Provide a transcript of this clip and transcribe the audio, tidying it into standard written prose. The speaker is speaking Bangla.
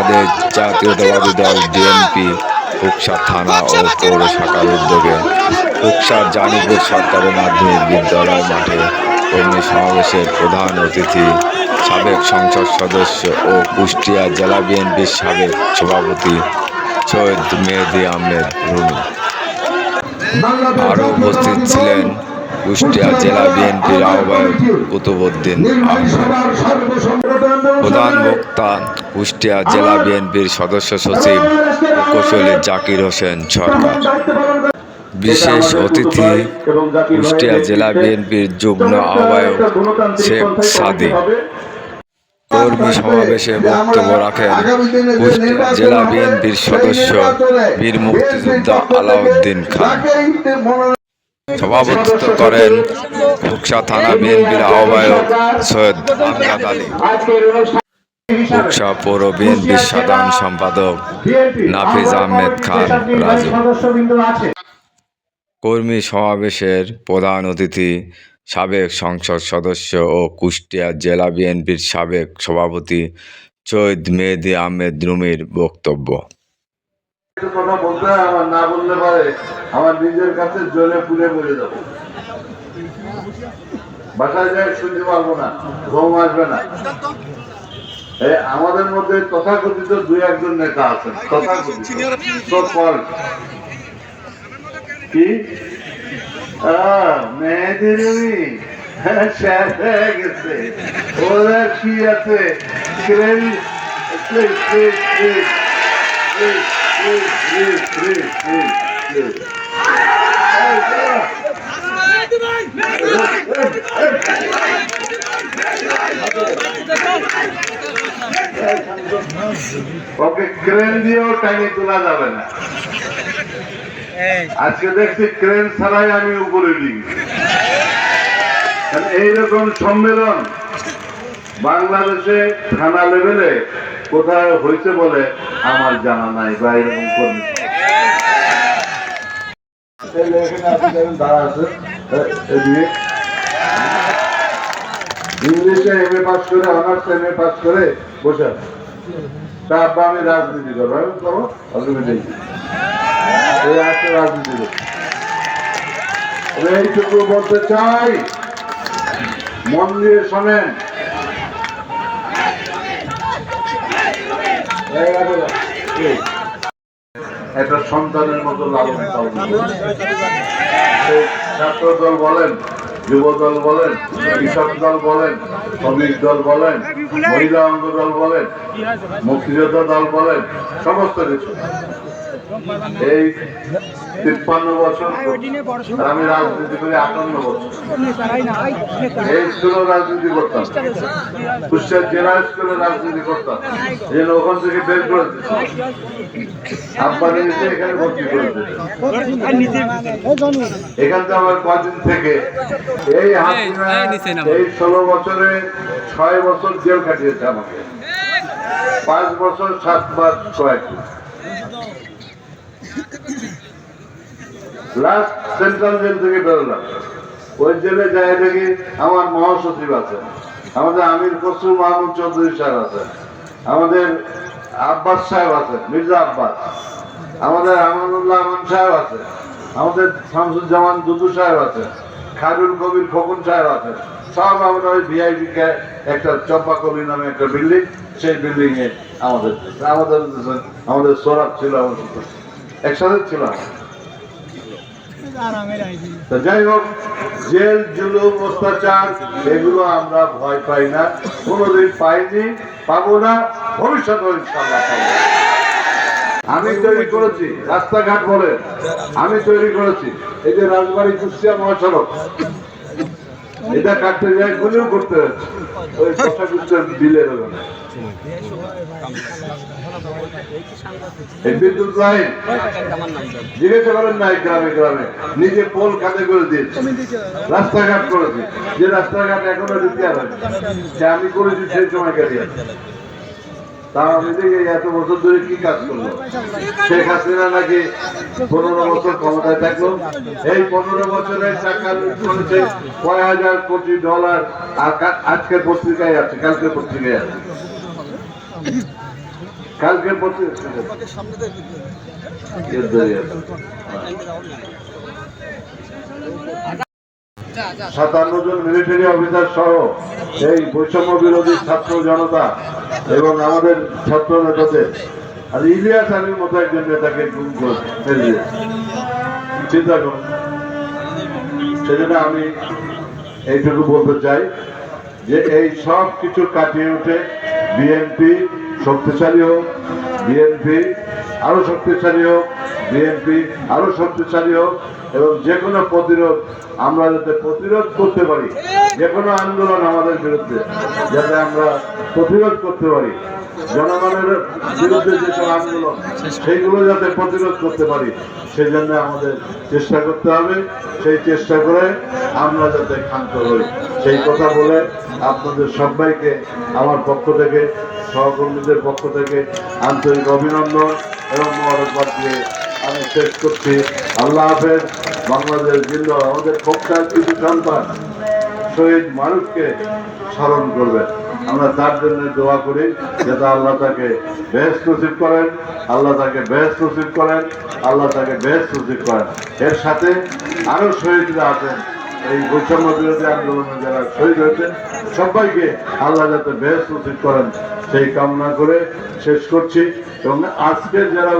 বাংলাদেশ জাতীয়তাবাদী দল বিএনপি উকসা থানা ও পৌর শাখার উদ্যোগে উকসার জানিপুর সরকারি মাধ্যমিক বিদ্যালয় মাঠে কর্মী সমাবেশের প্রধান অতিথি সাবেক সংসদ সদস্য ও কুষ্টিয়া জেলা বিএনপির সাবেক সভাপতি সৈয়দ মেহেদী আহমেদ রুমি। আরও উপস্থিত ছিলেন কুষ্টিয়া জেলা বিএনপির আহ্বায়ক কুতুবউদ্দিন আহমেদ, প্রধান বক্তা কুষ্টিয়া জেলা বিএনপির সদস্য সচিব প্রকৌশলী জাকির হোসেন সরকার, বিশেষ অতিথি কুষ্টিয়া জেলা বিএনপির যুগ্ম আহ্বায়ক শেখ সাদি। কর্মী সমাবেশে বক্তব্য রাখেন কুষ্টিয়া জেলা বিএনপির সদস্য বীর মুক্তিযোদ্ধা আলাউদ্দিন খান। সভাপতিত্ব করেন উকসা থানা বিএনপির আহ্বায়ক সৈয়দ আমজাদ আলী, উকসা পৌর বিএনপির সাধারণ সম্পাদক নাফিজ আহমেদ খান রাজু। কর্মী সমাবেশের প্রধান অতিথি সাবেক সংসদ সদস্য ও কুষ্টিয়া জেলা বিএনপির সাবেক সভাপতি সৈয়দ মেহেদী আহমেদ রুমির বক্তব্য। কথা বলতে হয়, আমার না বললে পারে আমার নিজের কাছে জ্বলে পুড়ে মরে যাবো, বাসায় যায় শুনতে পারবো না, ঘুম আসবে না। আমাদের মধ্যে তথাকথিত দুই একজন নেতা আছেন, তথাকথিত কি মেহেদী রুমি শেষ হয়ে গেছে, ওরা কি আছে ওকে ক্রেন দিয়েও টাইনে তোলা যাবে না। আজকে দেখছি ক্রেন ছাড়াই আমি উপরে দিই। এইরকম সম্মেলন বাংলাদেশে থানা লেভেলে কোথায় হয়েছে বলে আমার জানা নাই, বা এরকম কর্মী ইংলিশে এম এ পাস করে, অনার্স এম এ পাস করে বসে তা আব্বা আমি রাজনীতি করবো, করো রাজনীতি করবো। এইটুকু বলতে চাই, মন দিয়ে শোনেন। একটা সন্তানের মতো লালন পালন, ছাত্র দল বলেন, যুব দল বলেন, কৃষক দল বলেন, শ্রমিক দল বলেন, মহিলা অঙ্গ দল বলেন, মুক্তিযোদ্ধা দল বলেন, সমস্ত কিছু। এই 53 বছর আমি রাজনীতি করি, 58 বছর এই স্কুলে রাজনীতি করতাম, কুষ্টিয়া জেলা স্কুলে রাজনীতি করতাম, যেন ওখান থেকে বের করে দিচ্ছে, আব্বা নিজে এখানে ভর্তি করে দিচ্ছে। এখান থেকে আমার কদিন থেকে এই হাসিনা এই 16 বছরে 6 বছর জেল কাটিয়েছে আমাকে, 5 বছর 7 মাস কয়েক। লাস্ট সেন্ট্রাল জেল থেকে বেরোলাম, ওই জেলে যাই দেখি আমার মহাসচিব আছে, আমাদের আমির খসরু মাহমুদ চৌধুরী সাহেব আছে, আমাদের আব্বাস সাহেব আছে, মির্জা আব্বাস, আমাদের আমানুল্লাহ আমান সাহেব আছে, আমাদের শামসুজ্জামান দুদু সাহেব আছে, খায়রুল কবির খোকন সাহেব আছে। সব আমরা ওই ভিআইপি একটা চম্পাকলি নামে একটা বিল্ডিং, সেই বিল্ডিং এ আমাদের আমাদের সোরাব ছিল, একসাথে ছিল। যাই হোক, জেল জুলুম অত্যাচার এগুলো আমরা ভয় পাই না, কোনোদিন পাইনি, পাবো না, ভবিষ্যতে ইনশাআল্লাহ পাবো। আমি তৈরি করেছি রাস্তাঘাট বলে, আমি তৈরি করেছি এই যে রাজবাড়ী কুষ্টিয়া মহাসড়ক, এটা কাটতে যায় গুলিও করতে যাচ্ছে ওই বিলের ওখানে। বিদ্যুৎ লাইন জিজ্ঞেস করেন না, গ্রামে গ্রামে নিজে পোল খাতে করে দিয়েছে, রাস্তাঘাট করেছে, যে রাস্তাঘাট এখনো রিপেয়ার হয়নি, সে আমি করেছি সেই সময় কাটিয়ে। তা আমি দেখি এত বছর ধরে কি কাজ করলো। শেখ হাসিনা নাকি 15 বছর ক্ষমতায় থাকলো, এই 15 বছরের টাকা করেছে কয় হাজার কোটি ডলার। আজকের পত্রিকায় আছে, কালকের পত্রিকায় আছে। কালকে 57 জন মিলিটারি অফিসার সহ এই বৈষম্য বিরোধী ছাত্র জনতা এবং আমাদের ছাত্র নেতাদের আর ইলিয়াস আলীর মতো একজন নেতাকে গুম করে ফেলে দিয়েছে। চিন্তা করুন। সেজন্য আমি এইটুকু বলতে চাই যে এই সব কিছু কাটিয়ে উঠে বিএনপি শক্তিশালী হোক, বিএনপি আরো শক্তিশালী হোক, বিএনপি আরো শক্তিশালী হোক এবং যে কোনো প্রতিরোধ আমরা যাতে প্রতিরোধ করতে পারি, যে কোনো আন্দোলন আমাদের বিরুদ্ধে যাতে আমরা প্রতিরোধ করতে পারি, জনগণের বিরুদ্ধে যে কোনো আন্দোলন সেইগুলো যাতে প্রতিরোধ করতে পারি, সেই জন্য আমাদের চেষ্টা করতে হবে। সেই চেষ্টা করে আমরা যাতে ক্ষান্ত হই, সেই কথা বলে আপনাদের সবাইকে আমার পক্ষ থেকে, সহকর্মীদের পক্ষ থেকে আন্তরিক অভিনন্দন এবং মোবারকবাদ দিয়ে আমি শেষ করছি। আল্লাহ হাফেজ। বাংলাদেশ জিন্দাবাদ। আমাদের খোকসার কিছু সন্তান শহীদ মানুষকে স্মরণ করবেন, আমরা তার জন্য দোয়া করি যাতে আল্লাহ তাকে বেহেশত নসিব করেন, আল্লাহ তাকে বেহেশত নসিব করেন, আল্লাহ তাকে বেহেশত নসিব করেন। এর সাথে আরো শহীদরা আছেন, এই বৈষম্য বিরোধী আন্দোলনে যারা শহীদ হয়েছেন সবাইকে আল্লাহ যাতে বেহেশত নসিব করেন সেই কামনা করে শেষ করছি। এবং আজকের যারা